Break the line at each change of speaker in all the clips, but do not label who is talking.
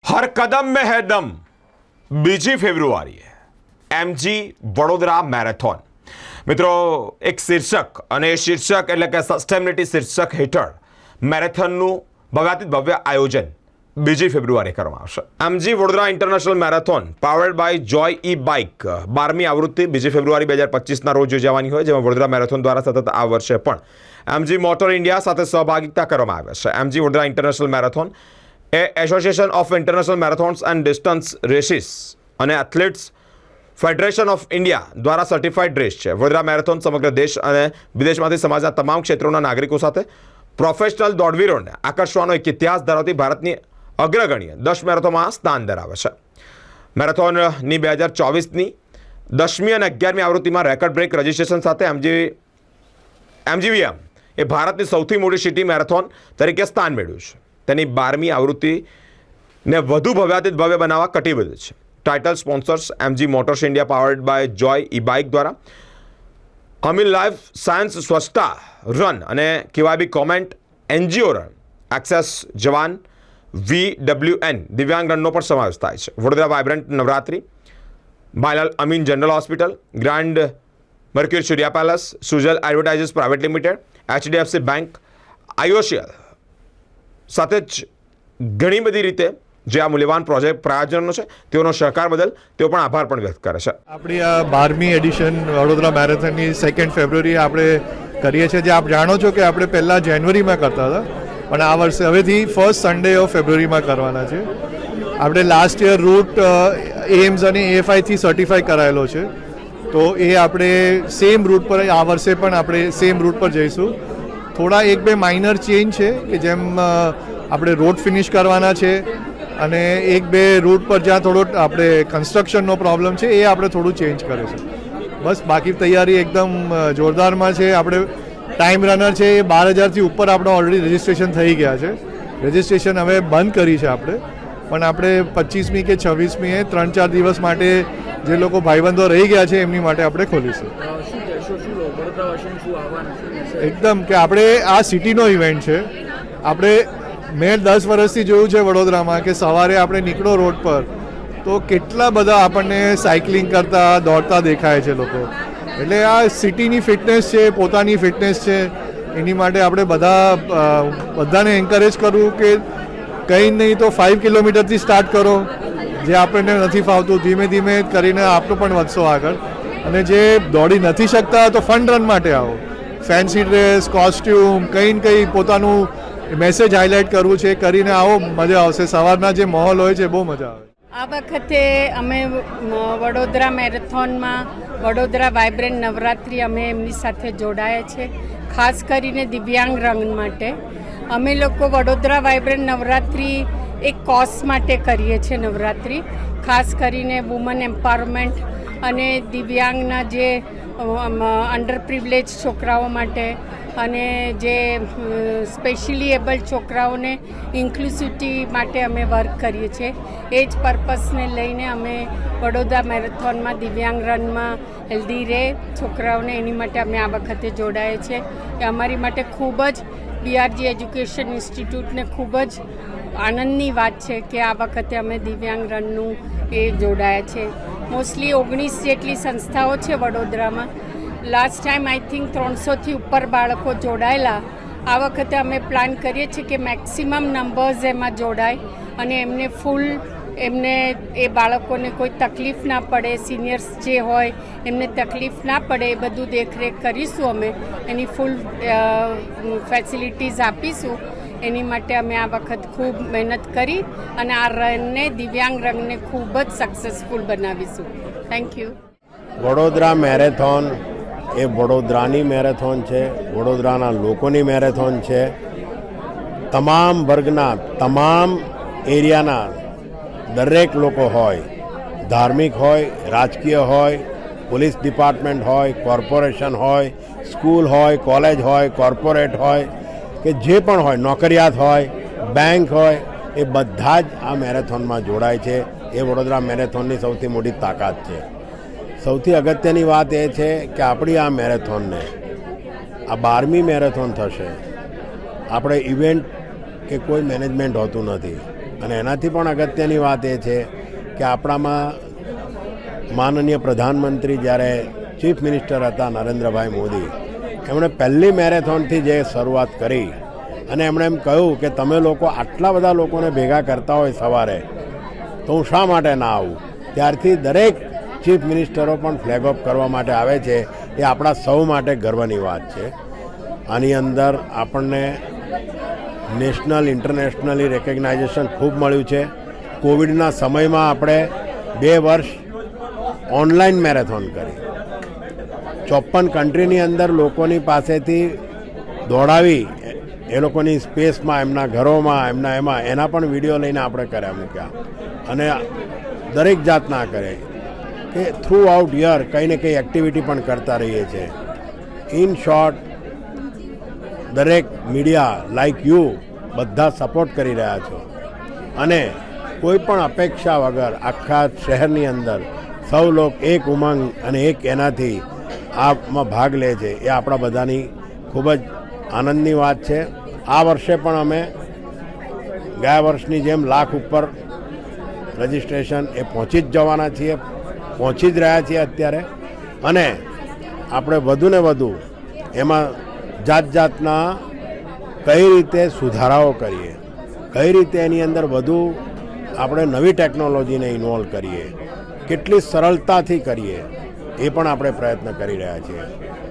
हर कदम में है दम। 2 ફેબ્રુઆરીએ એમજી વડોદરા મેરેથોન મિત્રો એક શીર્ષક અને એ શીર્ષક એટલે કે સસ્ટેનેબિલિટી શીર્ષક હેઠળ મેરેથોનનું ભવ્યાતિ ભવ્ય આયોજન 2 ફેબ્રુઆરીએ કરવામાં આવશે। MG Vadodara international marathon powered by Joy e bike 12મી આવૃત્તિ 2 ફેબ્રુઆરી 2025ના રોજ યોજાવાની હોય, જેમાં વડોદરા મેરેથોન દ્વારા સતત આ વર્ષે પણ એમજી મોટર ઇન્ડિયા સાથે સહભાગિતા કરવામાં આવે છે। એમજી વડોદરા ઇન્ટરનેશનલ મેરેથોન એ association of international marathons and distance races અને એથ્લેટ્સ ફેડરેશન ઓફ ઇન્ડિયા દ્વારા સર્ટિફાઈડ રેસ છે। વડોદરા મેરેથોન સમગ્ર દેશ અને વિદેશમાંથી સમાજના તમામ ક્ષેત્રોના નાગરિકો સાથે પ્રોફેશનલ દોડવીરોને આકર્ષવાનો એક ઇતિહાસ ધરાવતી ભારતની અગ્રગણ્ય 10 મેરેથોનમાં સ્થાન ધરાવે છે। મેરેથોનની 2024ની 10મી અને 11મી આવૃત્તિમાં રેકોર્ડ બ્રેક રજિસ્ટ્રેશન સાથે એમજીવીએમ એ ભારતની સૌથી મોટી સિટી મેરેથોન તરીકે સ્થાન મેળવ્યું છે। તેની 12મી આવૃત્તિને વધુ ભવ્યાતિત ભવ્ય બનાવવા કટિબદ્ધ છે। Title sponsors MG motors India powered by Joy e bike દ્વારા અમિલ લાઈફ સાયન્સ સ્વચ્છતા રન અને KYB comment NGO run access જવાન VWN દિવ્યાંગ રનનો પણ સમાવેશ થાય છે। Vadodara vibrant Navratri, Bhailal Amin general hospital, grand Mercury Surya palace, Sujal advertisers private limited, HDFC bank, IOCL સાથે જ ઘણી બધી રીતે જે આ મૂલ્યવાન પ્રોજેક્ટ પ્રાયોજનો છે તેઓનો સહકાર બદલ તેઓ પણ આભાર પણ વ્યક્ત કરે છે।
આપણી આ 12મી એડિશન વડોદરા મેરેથોનની 2 ફેબ્રુઆરી આપણે કરીએ છીએ, જે આપ જાણો છો કે આપણે પહેલાં જાન્યુઆરીમાં કરતા હતા, પણ આ વર્ષે હવેથી ફર્સ્ટ સન્ડે ઓફ ફેબ્રુઆરીમાં કરવાના છે। આપણે લાસ્ટ યર રૂટ એમ્સ અને AFIથી સર્ટિફાઈ કરાયેલો છે, તો એ આપણે સેમ રૂટ પર આ વર્ષે પણ આપણે સેમ રૂટ પર જઈશું। થોડા 1-2 માઇનર ચેન્જ છે કે જેમ આપણે રોડ ફિનિશ કરવાના છે અને 1-2 રૂટ પર જ્યાં થોડો આપણે કન્સ્ટ્રક્શનનો પ્રોબ્લેમ છે એ આપણે થોડું ચેન્જ કરે છે। બસ બાકી તૈયારી એકદમ જોરદારમાં છે। આપણે ટાઈમ રનર છે એ 12,000થી ઉપર આપણે ઓલરેડી રજિસ્ટ્રેશન થઈ ગયા છે। રજિસ્ટ્રેશન હવે બંધ કરી છે આપણે, પણ આપણે 25મી કે 26મીએ 3-4 દિવસ માટે જે લોકો ભાઈબંધો રહી ગયા છે એમની માટે આપણે ખોલીશું। એકદમ કે આપણે આ સિટીનો ઇવેન્ટ છે। આપણે મેં 10 વર્ષથી જોયું છે વડોદરામાં કે સવારે આપણે નીકળો રોડ પર તો કેટલા બધા આપણને સાયકલિંગ કરતા દોડતા દેખાય છે લોકો। એટલે આ સિટીની ફિટનેસ છે, પોતાની ફિટનેસ છે, એની માટે આપણે બધાને એન્કરેજ કરવું કે કંઈ નહીં તો 5 કિલોમીટરથી સ્ટાર્ટ કરો, જે આપણને નથી ફાવતું ધીમે ધીમે કરીને આપણું પણ વધશો આગળ। અને જે દોડી નથી શકતા તો ફન રન માટે આવો, ફેન્સી ડ્રેસ, કોસ્ટ્યુમ, કંઈ ને કંઈ પોતાનું મેસેજ હાઇલાઇટ કરવું છે, કરીને આવો, મજા આવશે। સવારના જે માહોલ હોય છે બહુ મજા આવે।
આ વખતે અમે વડોદરા મેરેથોનમાં વડોદરા વાઇબ્રન્ટ નવરાત્રિ અમે એમની સાથે જોડાયા છે, ખાસ કરીને દિવ્યાંગ રંગ માટે। અમે લોકો વડોદરા વાઇબ્રન્ટ નવરાત્રિ એક કોઝ માટે કરીએ છીએ નવરાત્રિ, ખાસ કરીને વુમન એમ્પાવરમેન્ટ અને દિવ્યાંગના જે અંડર પ્રિવિલેજ છોકરાઓ માટે અને જે સ્પેશિયલી એબલ્ડ છોકરાઓને ઇન્ક્લુસિવિટી માટે અમે વર્ક કરીએ છીએ। એ જ પર્પસને લઈને અમે વડોદરા મેરેથોનમાં દિવ્યાંગ રનમાં હેલ્ધી રહે છોકરાઓને, એની માટે અમે આ વખતે જોડાયા છીએ। એ અમારી માટે ખૂબ જ BRG એજ્યુકેશન ઇન્સ્ટિટ્યૂટને ખૂબ જ આનંદની વાત છે કે આ વખતે અમે દિવ્યાંગ રનનું એ જોડાયા છે। મોસ્ટલી 19 જેટલી સંસ્થાઓ છે વડોદરામાં। લાસ્ટ ટાઈમ આઈ થિંક 300થી ઉપર બાળકો જોડાયેલા। આ વખતે અમે પ્લાન કરીએ છીએ કે મેક્સિમમ નંબર્સ એમાં જોડાય અને એમને એ બાળકોને કોઈ તકલીફ ના પડે, સિનિયર્સ જે હોય એમને તકલીફ ના પડે, એ બધું દેખરેખ કરીશું અમે, એની ફૂલ ફેસિલિટીઝ આપીશું। એની માટે અમે આ વખત ખૂબ મહેનત કરી અને આ રનને દિવ્યાંગ રંગને ખૂબ જ સક્સેસફુલ બનાવીશું। Thank you.
વડોદરા મેરેથોન એ વડોદરાની મેરેથોન છે, વડોદરાના લોકોની મેરેથોન છે। તમામ વર્ગના, તમામ એરિયાના દરેક લોકો હોય, ધાર્મિક હોય, રાજકીય હોય, પોલીસ ડિપાર્ટમેન્ટ હોય, કોર્પોરેશન હોય, સ્કૂલ હોય, કોલેજ હોય, કોર્પોરેટ હોય કે જે પણ હોય, નોકરિયાત હોય, બેંક હોય, એ બધા જ આ મેરેથોનમાં જોડાય છે। એ વડોદરા મેરેથોનની સૌથી મોટી તાકાત છે। સૌથી અગત્યની વાત એ છે કે આપણી આ મેરેથોનને, આ 12મી મેરેથોન થશે, આપણે ઇવેન્ટ કે કોઈ મેનેજમેન્ટ હોતું નથી, અને એનાથી પણ અગત્યની વાત એ છે કે આપણામાં માનનીય પ્રધાનમંત્રી જ્યારે ચીફ મિનિસ્ટર હતા નરેન્દ્રભાઈ મોદી, એમણે પહેલી મેરેથોનથી જે શરૂઆત કરી અને એમણે એમ કહ્યું કે તમે લોકો આટલા બધા લોકોને ભેગા કરતા હોય સવારે, તો હું શા માટે ના આવું. ત્યારથી દરેક ચીફ મિનિસ્ટરો પણ ફ્લેગ ઓફ કરવા માટે આવે છે. એ આપણા સૌ માટે ગર્વની વાત છે. આની અંદર આપણને નેશનલ ઇન્ટરનેશનલી રેકગ્નાઇઝેશન ખૂબ મળ્યું છે. કોવિડના સમયમાં આપણે 2 વર્ષ ઓનલાઈન મેરેથોન કરી, 54 કન્ટ્રીની અંદર લોકોની પાસેથી દોડાવી, એ લોકોની સ્પેસમાં, એમના ઘરોમાં, એના પણ વિડીયો લઈને આપણે કર્યા મૂક્યા. અને દરેક જાતના કરે કે થ્રુ આઉટ યર કંઈ ને કંઈ એક્ટિવિટી પણ કરતા રહીએ છીએ. ઇન શોર્ટ, દરેક મીડિયા લાઈક યુ બધા સપોર્ટ કરી રહ્યા છો અને કોઈ પણ અપેક્ષા વગર આખા શહેરની અંદર સૌ લોક એક ઉમંગ અને એક એનાથી આમાં ભાગ લે છે. એ આપણા બધાની ખૂબ જ આનંદની વાત છે. આ વર્ષે પણ અમે ગયા વર્ષની જેમ લાખ ઉપર રજિસ્ટ્રેશન એ પહોંચી જ જવાના છીએ, પહોંચી જ રહ્યા છીએ અત્યારે. અને આપણે વધુને વધુ એમાં જાતના કઈ રીતે સુધારાઓ કરીએ, કઈ રીતે એની અંદર વધુ આપણે નવી ટેકનોલોજીને ઇન્વોલ્વ કરીએ, કેટલી સરળતાથી કરીએ, એ પણ આપણે પ્રયત્ન કરી રહ્યા છીએ.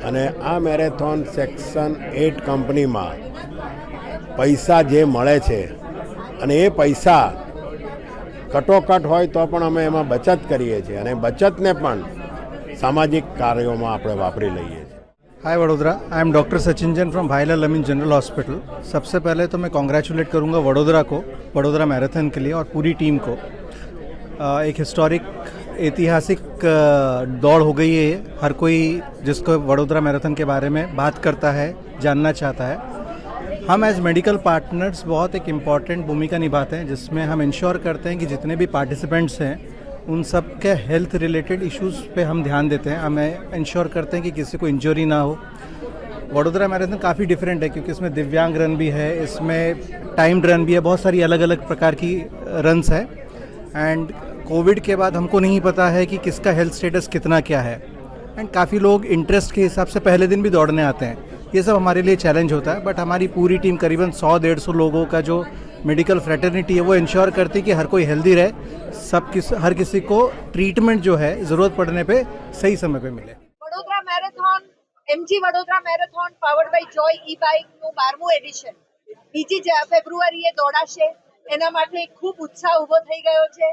અને આ મેરેથોન સેક્શન 8 કંપનીમાં પૈસા જે મળે છે અને એ પૈસા કટોકટ હોય તો પણ અમે એમાં બચત કરીએ છીએ અને બચતને પણ સામાજિક કાર્યોમાં આપણે વાપરી લઈએ છીએ.
Hi Vadodara, I am doctor Sachin Jain from Bhailal Amin general hospital. सबसे पहले तो मैं कॉन्ग्रेचुलेट करूंगा वडोदरा को, वडोदरा मैराथन के लिए और पूरी टीम को. एक हिस्टोरिक ऐतिहासिक दौड़ हो गई है. हर कोई जिसको वडोदरा मैराथन के बारे में बात करता है, जानना चाहता है. हम एज मेडिकल पार्टनर्स बहुत एक इम्पॉर्टेंट भूमिका निभाते हैं, जिसमें हम इंश्योर करते हैं कि जितने भी पार्टिसिपेंट्स हैं उन सब के हेल्थ रिलेटेड इश्यूज़ पे हम ध्यान देते हैं. हमें इंश्योर करते हैं कि किसी को इंजरी ना हो. वडोदरा मैराथन काफ़ी डिफरेंट है क्योंकि इसमें दिव्यांग रन भी है, इसमें टाइम्ड रन भी है, बहुत सारी अलग अलग प्रकार की रन्स है. एंड कोविड के बाद हमको नहीं पता है कि किसका हेल्थ स्टेटस कितना क्या है. एंड काफ़ी लोग इंटरेस्ट के हिसाब से पहले दिन भी दौड़ने आते हैं. ये सब हमारे लिए चैलेंज होता है. बट हमारी पूरी टीम करीबन 100-150 लोगों का जो मेडिकल फ्रेटर्निटी है वो इंश्योर करती है कि हर कोई हेल्दी रहे, हर किसी को ट्रीटमेंट जो है ज़रूरत पड़ने पे सही समय पे मिले.
Vadodara marathon, MG Vadodara marathon powered by Joy e બાઇકનું 12મું એડિશન 2 ફેબ્રુઆરીએ દોડાશે. એના માટે ખૂબ ઉત્સાહ ઊભો થઈ ગયો છે.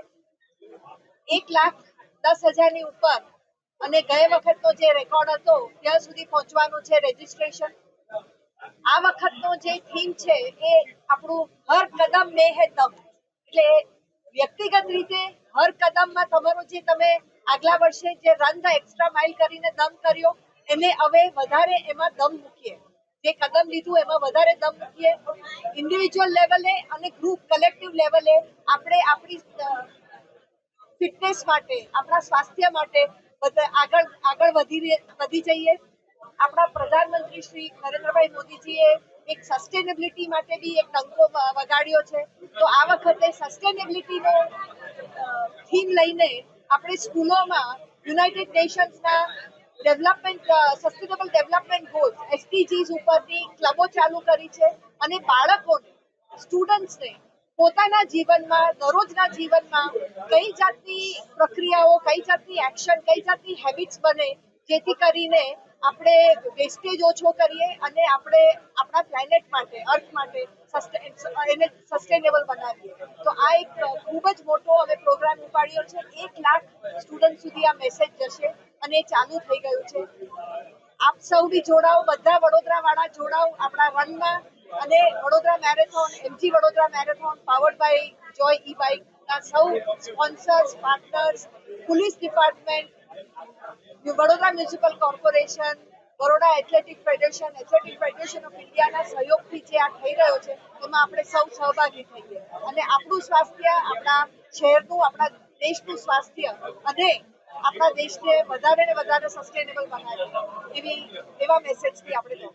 1,10,000ની ઉપર અને ગયા વખતનો જે રેકોર્ડ હતો ત્યાં સુધી પહોંચવાનું છે રજિસ્ટ્રેશન. આ વખતનો જે થીમ છે એ આપણું હર કદમ મેં હે દમ, એટલે વ્યક્તિગત રીતે હર કદમમાં તમારો જે તમે આગલા વર્ષે જે રન ધ એક્સ્ટ્રા માઇલ કરીને દમ કર્યો એને હવે વધારે એમાં દમ મૂકીએ. જે કદમ લીધું એમાં વધારે દમ મૂકીએ. ઇન્ડિવિજ્યુઅલ લેવલે અને ગ્રુપ કલેક્ટિવ લેવલે આપણે આપણી ફિટનેસ માટે, આપણા સ્વાસ્થ્ય માટે આગળ વધી જઈએ. આપણા પ્રધાનમંત્રી શ્રી નરેન્દ્રભાઈ મોદીજીએ એક સસ્ટેનેબિલિટી માટે બી એક ડંકો વગાડ્યો છે. તો આ વખતે સસ્ટેનેબિલિટીનો થીમ લઈને આપણે સ્કૂલોમાં યુનાઇટેડ નેશન્સના સસ્ટેનેબલ ડેવલપમેન્ટ ગોલ્સ SDGs ઉપરની ક્લબો ચાલુ કરી છે અને બાળકોને, સ્ટુડન્ટ્સને પોતાના જીવનમાં, દરરોજના જીવનમાં કઈ જાતની પ્રક્રિયાઓ, કઈ જાતની એક્શન, કઈ જાતની હેબિટ્સ બને જેથી કરીને આપણે વેસ્ટેજ ઓછો કરીએ અને આપણે આપણા પ્લેનેટ માટે, અર્થ માટે એને સસ્ટેનેબલ બનાવીએ. તો આ એક ખૂબ જ મોટો અમે પ્રોગ્રામ ઉપાડ્યો છે. 1 લાખ સ્ટુડન્ટ સુધી આ મેસેજ જશે અને એ ચાલુ થઈ ગયું છે. આપ સૌ બી જોડાઓ, બધા વડોદરાવાળા જોડાઓ આપણા રનમાં. અને Vadodara marathon, MG Vadodara marathon powered by Joy e બાઇકના સૌ sponsors, partners, police department, Vadodara municipal corporation, Baroda athletic federation of ઇન્ડિયાના સહયોગથી જે આ થઈ રહ્યો છે એમાં આપણે સૌ સહભાગી થઈએ અને આપણું સ્વાસ્થ્ય, આપણા શહેરનું, આપણા દેશનું સ્વાસ્થ્ય અને આપણા દેશને વધારે ને વધારે સસ્ટેનેબલ બનાવીએ એવા મેસેજથી આપણે